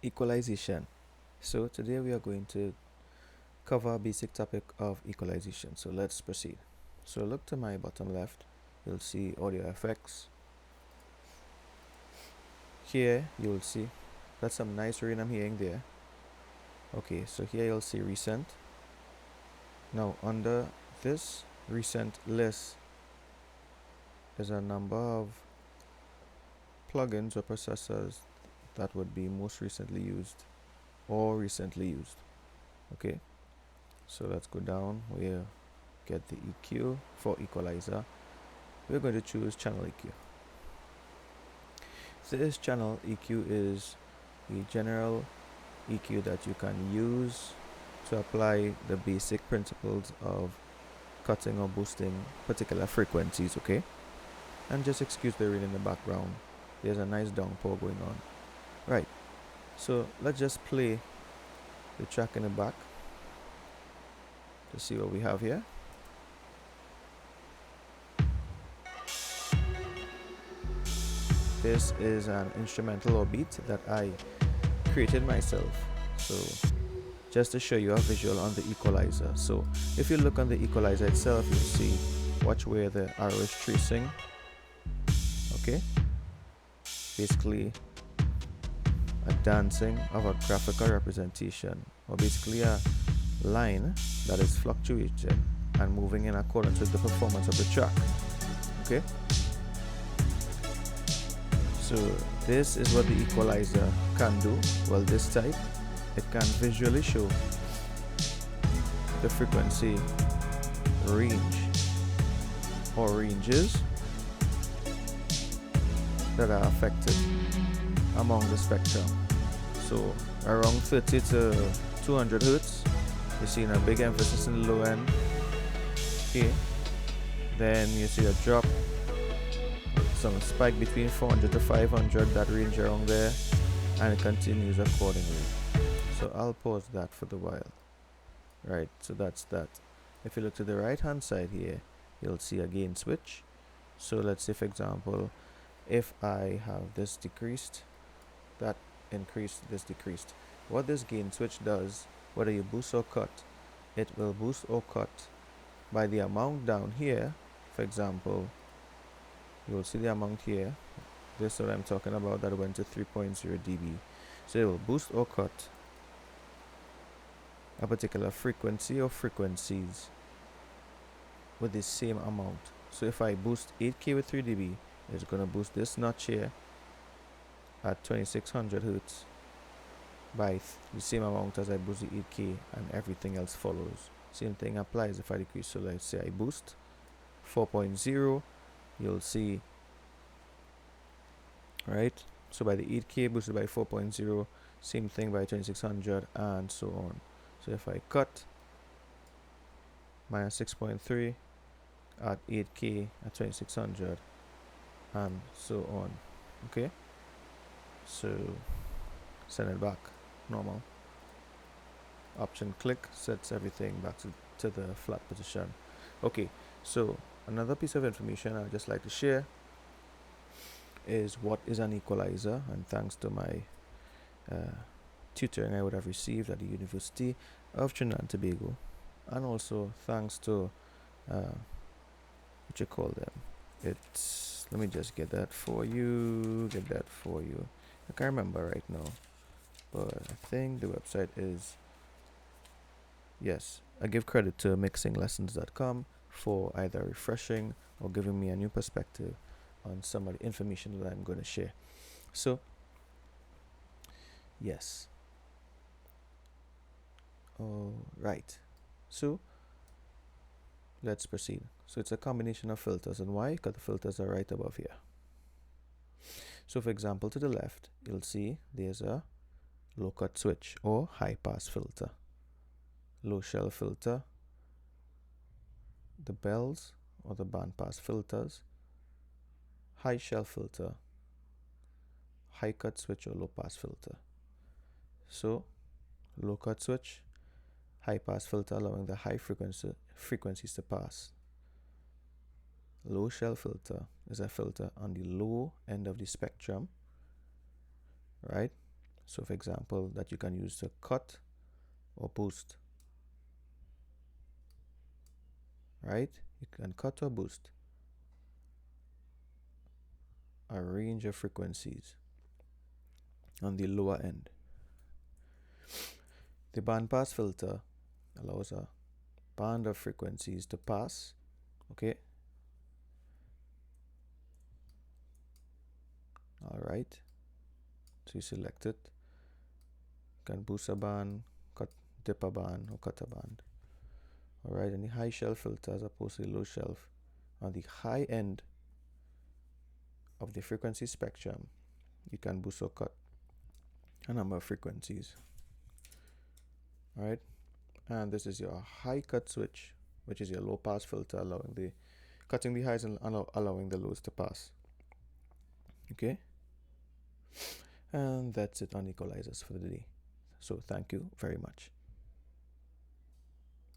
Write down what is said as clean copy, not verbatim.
Equalization. So today we are going to cover a basic topic of equalization. So let's proceed. So look to my bottom left, you'll see audio effects. Here you'll see that's some nice rain I'm hearing there. Okay, so here you'll see recent. Now under this recent list is a number of plugins or processors that would be most recently used or recently used. Okay, so let's go down. We'll get the EQ for equalizer. We're going to choose channel EQ. This channel EQ is a general EQ that you can use to apply the basic principles of cutting or boosting particular frequencies, okay? And just excuse the rain in the background. There's a nice downpour going on. Right, so let's just play the track in the back to see what we have here. This is an instrumental or beat that I created myself. So just to show you a visual on the equalizer. So if you look on the equalizer itself, you'll see, watch where the arrow is tracing. Okay, basically a dancing of a graphical representation, or basically a line that is fluctuating and moving in accordance with the performance of the track. Okay, so this is what the equalizer can do. Well, this type, it can visually show the frequency range or ranges that are affected among the spectrum. So around 30 to 200 hertz, you're seeing a big emphasis in the low end. Okay, then you see a drop, some spike between 400 to 500, that range around there, and it continues accordingly. So I'll pause that for the while. Right, so that's that. If you look to the right hand side here, you'll see a gain switch. So let's say, for example, if I have this decreased, that increased, this decreased. What this gain switch does, whether you boost or cut, it will boost or cut by the amount down here. For example, you'll see the amount here. This is what I'm talking about, that went to 3.0 dB. So it will boost or cut a particular frequency or frequencies with the same amount. So if I boost 8K with 3 dB, it's going to boost this notch here at 2600 hertz by the same amount as I boost the 8K, and everything else follows. Same thing applies if I decrease. So let's say I boost 4.0, you'll see, right? So by the 8K boosted by 4.0, same thing by 2600, and so on. So if I cut minus 6.3 at 8K at 2600, and so on. Okay, so send it back normal. Option click sets everything back to the flat position. Okay, so another piece of information I'd just like to share is what is an equalizer, and thanks to my tutoring I would have received at the University of Trinidad and Tobago, and also thanks to what you call them, it's, let me just get that for you, I can't remember right now, but I think the website is, yes, I give credit to mixinglessons.com for either refreshing or giving me a new perspective on some of the information that I'm going to share. So yes, all right, so let's proceed. So it's a combination of filters, and why? Because the filters are right above here. So for example, to the left, you'll see there's a low cut switch or high pass filter, low shell filter, the bells or the band pass filters, high shell filter, high cut switch or low pass filter. So low cut switch, high pass filter allowing the high frequencies to pass. Low shell filter is a filter on the low end of the spectrum, right? So for example, that you can use to cut or boost, right? You can cut or boost a range of frequencies on the lower end. The bandpass filter allows a band of frequencies to pass, okay? All right, so you select it. You can boost a band, dip a band, or cut a band. All right, and the high shelf filter as opposed to the low shelf, on the high end of the frequency spectrum, you can boost or cut a number of frequencies. All right, and this is your high cut switch, which is your low pass filter, cutting the highs and allowing the lows to pass. Okay, and that's it on equalizers for the day. So thank you very much.